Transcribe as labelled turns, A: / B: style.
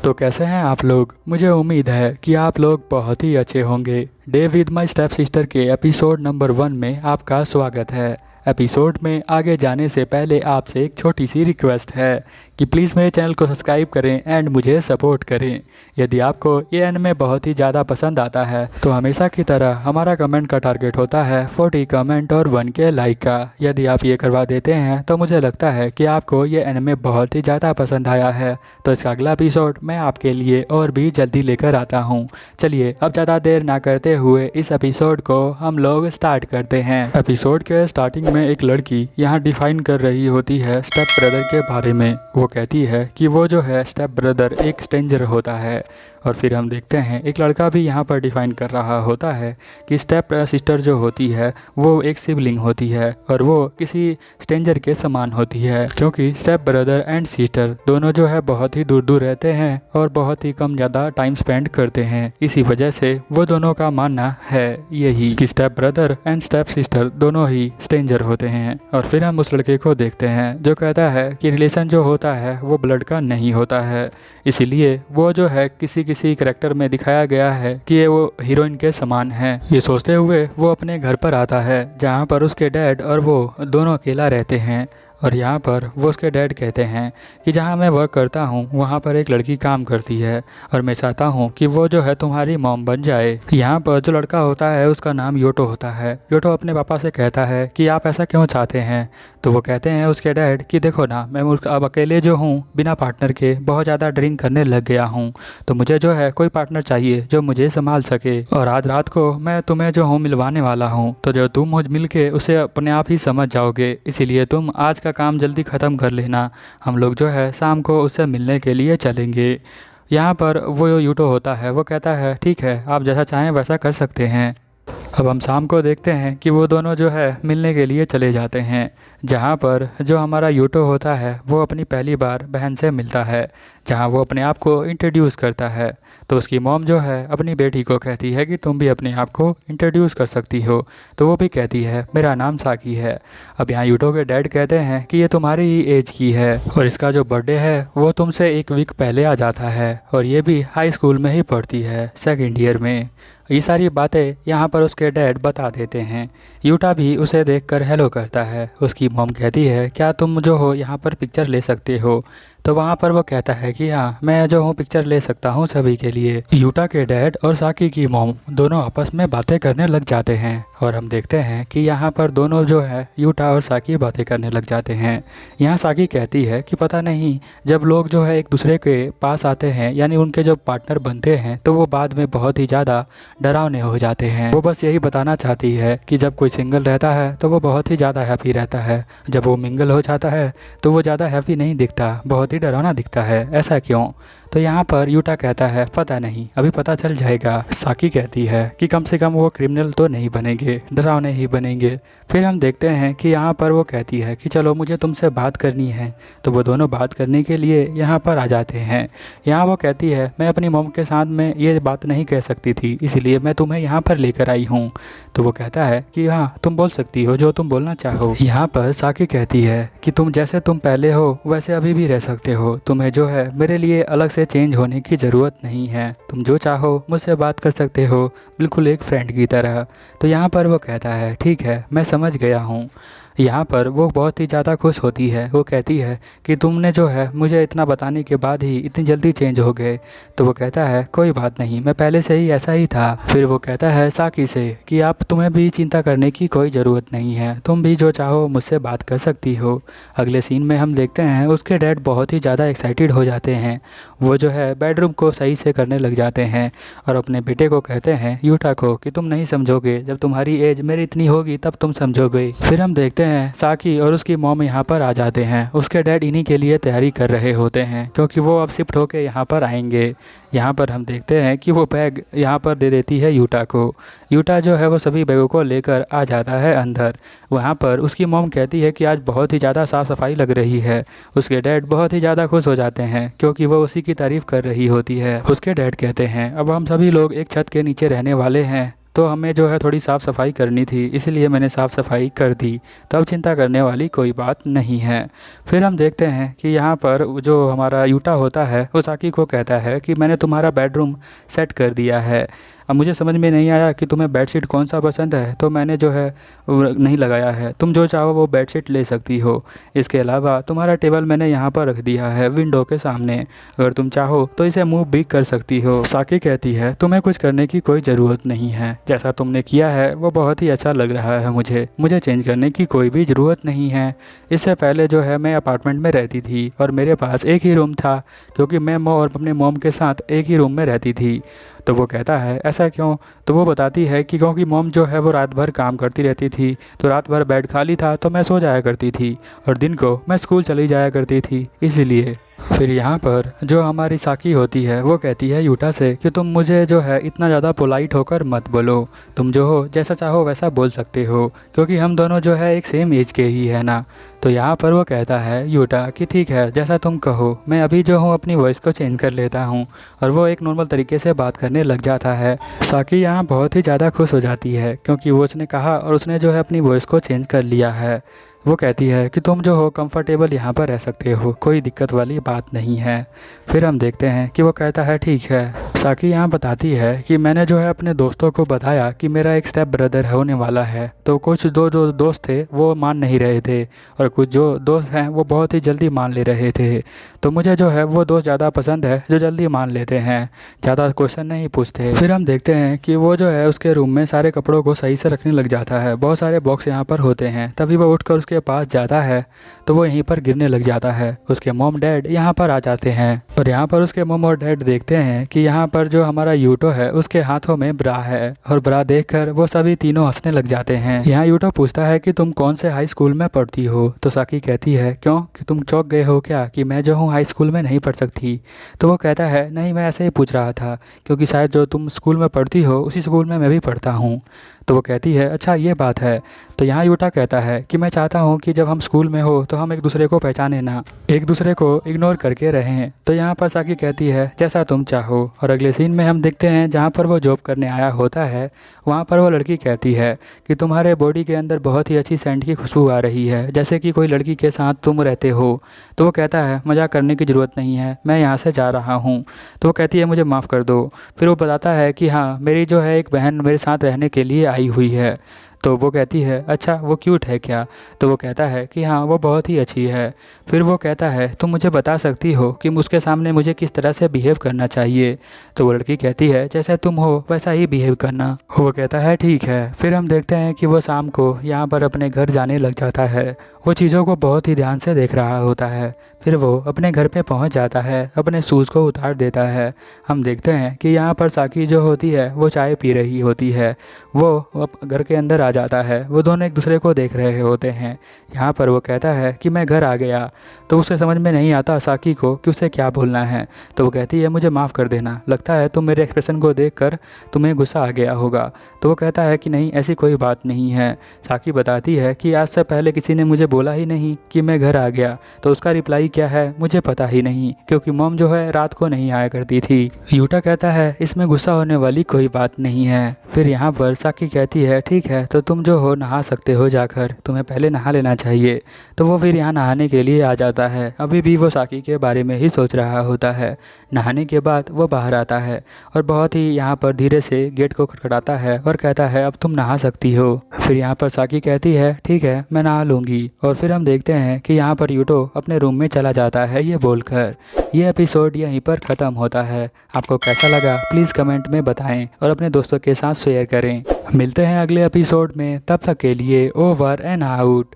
A: तो कैसे हैं आप लोग। मुझे उम्मीद है कि आप लोग बहुत ही अच्छे होंगे। Day with my step sister के एपिसोड नंबर 1 में आपका स्वागत है। एपिसोड में आगे जाने से पहले आपसे एक छोटी सी रिक्वेस्ट है कि प्लीज़ मेरे चैनल को सब्सक्राइब करें एंड मुझे सपोर्ट करें। यदि आपको ये एनिमे बहुत ही ज़्यादा पसंद आता है तो हमेशा की तरह हमारा कमेंट का टारगेट होता है 40 कमेंट और 1K लाइक का। यदि आप ये करवा देते हैं तो मुझे लगता है कि आपको ये एनिमे बहुत ही ज़्यादा पसंद आया है, तो इसका अगला एपिसोड मैं आपके लिए और भी जल्दी लेकर आता हूँ। चलिए अब ज़्यादा देर ना करते हुए इस एपिसोड को हम लोग स्टार्ट करते हैं। एपिसोड के स्टार्टिंग में एक लड़की यहाँ डिफाइन कर रही होती है स्टेप ब्रदर के बारे में। वो कहती है कि वो जो है स्टेप ब्रदर एक स्ट्रेंजर होता है। और फिर हम देखते हैं एक लड़का भी यहाँ पर डिफाइन कर रहा होता है कि स्टेप सिस्टर जो होती है वो एक सिबलिंग होती है और वो किसी स्ट्रेंजर के समान होती है, क्योंकि स्टेप ब्रदर एंड सिस्टर दोनों जो है बहुत ही दूर दूर रहते हैं और बहुत ही कम ज़्यादा टाइम स्पेंड करते हैं। इसी वजह से वो दोनों का मानना है यही कि step brother and step sister दोनों ही स्ट्रेंजर होते हैं। और फिर हम उस लड़के को देखते हैं जो कहता है कि रिलेशन जो होता है वो ब्लड का नहीं होता है, इसीलिए वो जो है किसी कैरेक्टर में दिखाया गया है कि ये वो हीरोइन के समान है। ये सोचते हुए वो अपने घर पर आता है जहाँ पर उसके डैड और वो दोनों अकेला रहते हैं। और यहाँ पर वो उसके डैड कहते हैं कि जहाँ मैं वर्क करता हूँ वहाँ पर एक लड़की काम करती है और मैं चाहता हूँ कि वो जो है तुम्हारी मॉम बन जाए। यहाँ पर जो लड़का होता है उसका नाम योटो होता है। योटो अपने पापा से कहता है कि आप ऐसा क्यों चाहते हैं। तो वो कहते हैं उसके डैड कि देखो ना, मैं अब अकेले जो हूँ बिना पार्टनर के बहुत ज़्यादा ड्रिंक करने लग गया हूँ, तो मुझे जो है कोई पार्टनर चाहिए जो मुझे संभाल सके। और आज रात को मैं तुम्हें जो हूँ मिलवाने वाला हूँ, तो जो तुम मुझ मिल के उसे अपने आप ही समझ जाओगे, इसीलिए तुम आज का काम जल्दी ख़त्म कर लेना। हम लोग जो है शाम को उससे मिलने के लिए चलेंगे। यहाँ पर वो यूटो होता है वो कहता है ठीक है, आप जैसा चाहें वैसा कर सकते हैं। अब हम शाम को देखते हैं कि वो दोनों जो है मिलने के लिए चले जाते हैं, जहाँ पर जो हमारा यूटो होता है वो अपनी पहली बार बहन से मिलता है, जहाँ वो अपने आप को इंट्रोड्यूस करता है। तो उसकी मॉम जो है अपनी बेटी को कहती है कि तुम भी अपने आप को इंट्रोड्यूस कर सकती हो, तो वो भी कहती है मेरा नाम साकी है। अब यहाँ यूटो के डैड कहते हैं कि ये तुम्हारी ही एज की है और इसका जो बर्थडे है वो तुमसे 1 वीक पहले आ जाता है और ये भी हाई स्कूल में ही पढ़ती है, 2nd ईयर में। ये सारी बातें यहाँ पर उसके डैड बता देते हैं। यूटा भी उसे देखकर हेलो करता है। उसकी मॉम कहती है क्या तुम जो हो यहाँ पर पिक्चर ले सकते हो, तो वहाँ पर वो कहता है कि हाँ मैं जो हूँ पिक्चर ले सकता हूँ सभी के लिए। यूटा के डैड और साकी की मॉम दोनों आपस में बातें करने लग जाते हैं और हम देखते हैं कि यहाँ पर दोनों जो है यूटा और साकी बातें करने लग जाते हैं। यहाँ साकी कहती है कि पता नहीं जब लोग जो है एक दूसरे के पास आते हैं यानी उनके जो पार्टनर बनते हैं तो वो बाद में बहुत ही ज़्यादा डरावने हो जाते हैं। वो बस यही बताना चाहती है कि जब कोई सिंगल रहता है तो वो बहुत ही ज़्यादा हैप्पी रहता है, जब वो मिंगल हो जाता है तो वो ज़्यादा हैप्पी नहीं दिखता, बहुत ही डरावना दिखता है, ऐसा क्यों। तो यहाँ पर यूटा कहता है पता नहीं, अभी पता चल जाएगा। साकी कहती है कि कम से कम वो क्रिमिनल तो नहीं बनेंगे, डरावने ही बनेंगे। फिर हम देखते हैं कि यहाँ पर वो कहती है कि चलो मुझे तुमसे बात करनी है, तो वो दोनों बात करने के लिए यहाँ पर आ जाते हैं। यहाँ वो कहती है मैं अपनी मॉम के साथ में ये बात नहीं कह सकती थी, इसलिए मैं तुम्हें यहाँ पर लेकर आई हूँ। तो वो कहता है कि हाँ तुम बोल सकती हो जो तुम बोलना चाहो। यहाँ पर साकी कहती है कि तुम जैसे तुम पहले हो वैसे अभी भी रह सकते हो, तुम्हें जो है मेरे लिए अलग से चेंज होने की ज़रूरत नहीं है, तुम जो चाहो मुझसे बात कर सकते हो बिल्कुल एक फ्रेंड की तरह। तो यहाँ पर वो कहता है ठीक है मैं समझ गया हूँ। यहाँ पर वो बहुत ही ज़्यादा खुश होती है। वो कहती है कि तुमने जो है मुझे इतना बताने के बाद ही इतनी जल्दी चेंज हो गए। तो वो कहता है कोई बात नहीं, मैं पहले से ही ऐसा ही था। फिर वो कहता है साकी से कि आप तुम्हें भी चिंता करने की कोई ज़रूरत नहीं है, तुम भी जो चाहो मुझसे बात कर सकती हो। अगले सीन में हम देखते हैं उसके डैड बहुत ही ज़्यादा एक्साइटेड हो जाते हैं। वो जो है बेडरूम को सही से करने लग जाते हैं और अपने बेटे को कहते हैं यूटा को कि तुम नहीं समझोगे, जब तुम्हारी एज मेरी इतनी होगी तब तुम समझोगे। फिर हम देखते हैं साकी और उसकी मॉम यहाँ पर आ जाते हैं। उसके डैड इन्हीं के लिए तैयारी कर रहे होते हैं क्योंकि वो अब शिफ्ट होके यहाँ पर आएंगे। यहाँ पर हम देखते हैं कि वो बैग यहाँ पर दे देती है यूटा को। यूटा जो है वो सभी बैगों को लेकर आ जाता है अंदर। वहाँ पर उसकी मॉम कहती है कि आज बहुत ही ज़्यादा साफ़ सफाई लग रही है। उसके डैड बहुत ही ज़्यादा खुश हो जाते हैं क्योंकि वो उसी की तारीफ़ कर रही होती है। उसके डैड कहते हैं अब हम सभी लोग एक छत के नीचे रहने वाले हैं, तो हमें जो है थोड़ी साफ़ सफाई करनी थी, इसलिए मैंने साफ़ सफाई कर दी, तब चिंता करने वाली कोई बात नहीं है। फिर हम देखते हैं कि यहाँ पर जो हमारा यूटा होता है वो साकी को कहता है कि मैंने तुम्हारा बेडरूम सेट कर दिया है। अब मुझे समझ में नहीं आया कि तुम्हें बेडशीट कौन सा पसंद है, तो मैंने जो है वो नहीं लगाया है। तुम जो चाहो वो बेडशीट ले सकती हो। इसके अलावा तुम्हारा टेबल मैंने यहाँ पर रख दिया है विंडो के सामने, अगर तुम चाहो तो इसे मूव भी कर सकती हो। साकी कहती है तुम्हें कुछ करने की कोई ज़रूरत नहीं है, जैसा तुमने किया है वो बहुत ही अच्छा लग रहा है मुझे चेंज करने की कोई भी ज़रूरत नहीं है। इससे पहले जो है मैं अपार्टमेंट में रहती थी और मेरे पास एक ही रूम था, क्योंकि मैं और अपने मॉम के साथ एक ही रूम में रहती थी। तो वो कहता है ऐसा क्यों? तो वो बताती है कि क्योंकि मॉम जो है वो रात भर काम करती रहती थी, तो रात भर बेड खाली था तो मैं सो जाया करती थी और दिन को मैं स्कूल चली जाया करती थी, इसलिए। फिर यहाँ पर जो हमारी साकी होती है वो कहती है यूटा से कि तुम मुझे जो है इतना ज़्यादा पोलाइट होकर मत बोलो, तुम जो हो जैसा चाहो वैसा बोल सकते हो, क्योंकि हम दोनों जो है एक सेम एज के ही है ना। तो यहाँ पर वो कहता है यूटा कि ठीक है जैसा तुम कहो, मैं अभी जो हूँ अपनी वॉइस को चेंज कर लेता हूँ, और वो एक नॉर्मल तरीके से बात करने लग जाता है। साकी यहाँ बहुत ही ज़्यादा खुश हो जाती है क्योंकि वो उसने कहा और उसने जो है अपनी वॉइस को चेंज कर लिया है। वो कहती है कि तुम जो हो कंफर्टेबल यहाँ पर रह सकते हो, कोई दिक्कत वाली बात नहीं है। फिर हम देखते हैं कि वो कहता है ठीक है। साकी यहाँ बताती है कि मैंने जो है अपने दोस्तों को बताया कि मेरा एक स्टेप ब्रदर होने वाला है, तो कुछ जो दोस्त थे वो मान नहीं रहे थे और कुछ जो दोस्त हैं वो बहुत ही जल्दी मान ले रहे थे। तो मुझे जो है वो दोस्त ज़्यादा पसंद है जो जल्दी मान लेते हैं, ज़्यादा क्वेश्चन नहीं पूछते। फिर हम देखते हैं कि वो जो है उसके रूम में सारे कपड़ों को सही से रखने लग जाता है, बहुत सारे बॉक्स यहाँ पर होते हैं। तभी वो उठकर उसके पास जाता है तो वो यहीं पर गिरने लग जाता है। उसके मॉम डैड यहाँ पर आ जाते हैं और यहाँ पर उसके मॉम और डैड देखते हैं कि यहाँ पर जो हमारा यूटो है उसके हाथों में ब्रा है, और ब्रा देखकर वो सभी तीनों हंसने लग जाते हैं। यहाँ यूटो पूछता है कि तुम कौन से हाई स्कूल में पढ़ती हो? तो साकी कहती है क्यों, कि तुम चौंक गए हो क्या कि मैं जो हूँ हाई स्कूल में नहीं पढ़ सकती? तो वो कहता है नहीं, मैं ऐसे ही पूछ रहा था क्योंकि शायद जो तुम स्कूल में पढ़ती हो उसी स्कूल में मैं भी पढ़ता हूँ। तो वो कहती है अच्छा ये बात है। तो यहाँ यूटा कहता है कि मैं चाहता हूँ कि जब हम स्कूल में हो तो हम एक दूसरे को पहचाने ना, एक दूसरे को इग्नोर करके रहें। तो यहाँ पर साकी कहती है जैसा तुम चाहो। और अगले सीन में हम देखते हैं जहाँ पर वो जॉब करने आया होता है, वहाँ पर वो लड़की कहती है कि तुम्हारे बॉडी के अंदर बहुत ही अच्छी सेंट की खुशबू आ रही है, जैसे कि कोई लड़की के साथ तुम रहते हो। तो वो कहता है मजाक करने की ज़रूरत नहीं है, मैं यहाँ से जा रहा हूँ। तो वो कहती है मुझे माफ़ कर दो। फिर वो बताता है कि हाँ मेरी जो है एक बहन मेरे साथ रहने के लिए आई हुई है। तो वो कहती है अच्छा वो क्यूट है क्या? तो वो कहता है कि हाँ वो बहुत ही अच्छी है। फिर वो कहता है तुम मुझे बता सकती हो कि उसके सामने मुझे किस तरह से बिहेव करना चाहिए? तो वो लड़की कहती है जैसे तुम हो वैसा ही बिहेव करना। वो कहता है ठीक है। फिर हम देखते हैं कि वो शाम को यहाँ पर अपने घर जाने लग जाता है। वो चीज़ों को बहुत ही ध्यान से देख रहा होता है। फिर वो अपने घर पे पहुँच जाता है, अपने शूज़ को उतार देता है। हम देखते हैं कि यहाँ पर साकी जो होती है वो चाय पी रही होती है। वो घर के अंदर आ जाता है, वो दोनों एक दूसरे को देख रहे होते हैं। यहाँ पर वो कहता है कि मैं घर आ गया। तो उसे समझ में नहीं आता साकी को कि उसे क्या बोलना है। तो वो कहती है मुझे माफ़ कर देना, लगता है तुम मेरे एक्सप्रेशन को देखकर तुम्हें गुस्सा आ गया होगा। तो वो कहता है कि नहीं ऐसी कोई बात नहीं है। साकी बताती है कि आज से पहले किसी ने मुझे बोला ही नहीं कि मैं घर आ गया। तो उसका रिप्लाई क्या है मुझे पता ही नहीं, क्योंकि मॉम जो है रात को नहीं आया करती थी। यूटा कहता है इसमें गुस्सा होने वाली कोई बात नहीं है। फिर यहाँ पर साकी कहती है ठीक है तो तुम जो हो नहा सकते हो जाकर, तुम्हें पहले नहा लेना चाहिए। तो वो फिर यहाँ नहाने के लिए आ जाता है। अभी भी वो साकी के बारे में ही सोच रहा होता है। नहाने के बाद वो बाहर आता है और बहुत ही यहाँ पर धीरे से गेट को खटखटाता है और कहता है अब तुम नहा सकती हो। फिर यहाँ पर साकी कहती है ठीक है मैं नहा लूँगी। और फिर हम देखते हैं कि यहाँ पर यूटो अपने रूम में चला जाता है ये बोलकर। ये एपिसोड यहीं पर ख़त्म होता है। आपको कैसा लगा प्लीज़ कमेंट में बताएं और अपने दोस्तों के साथ शेयर करें। मिलते हैं अगले एपिसोड में, तब तक के लिए ओवर एंड आउट।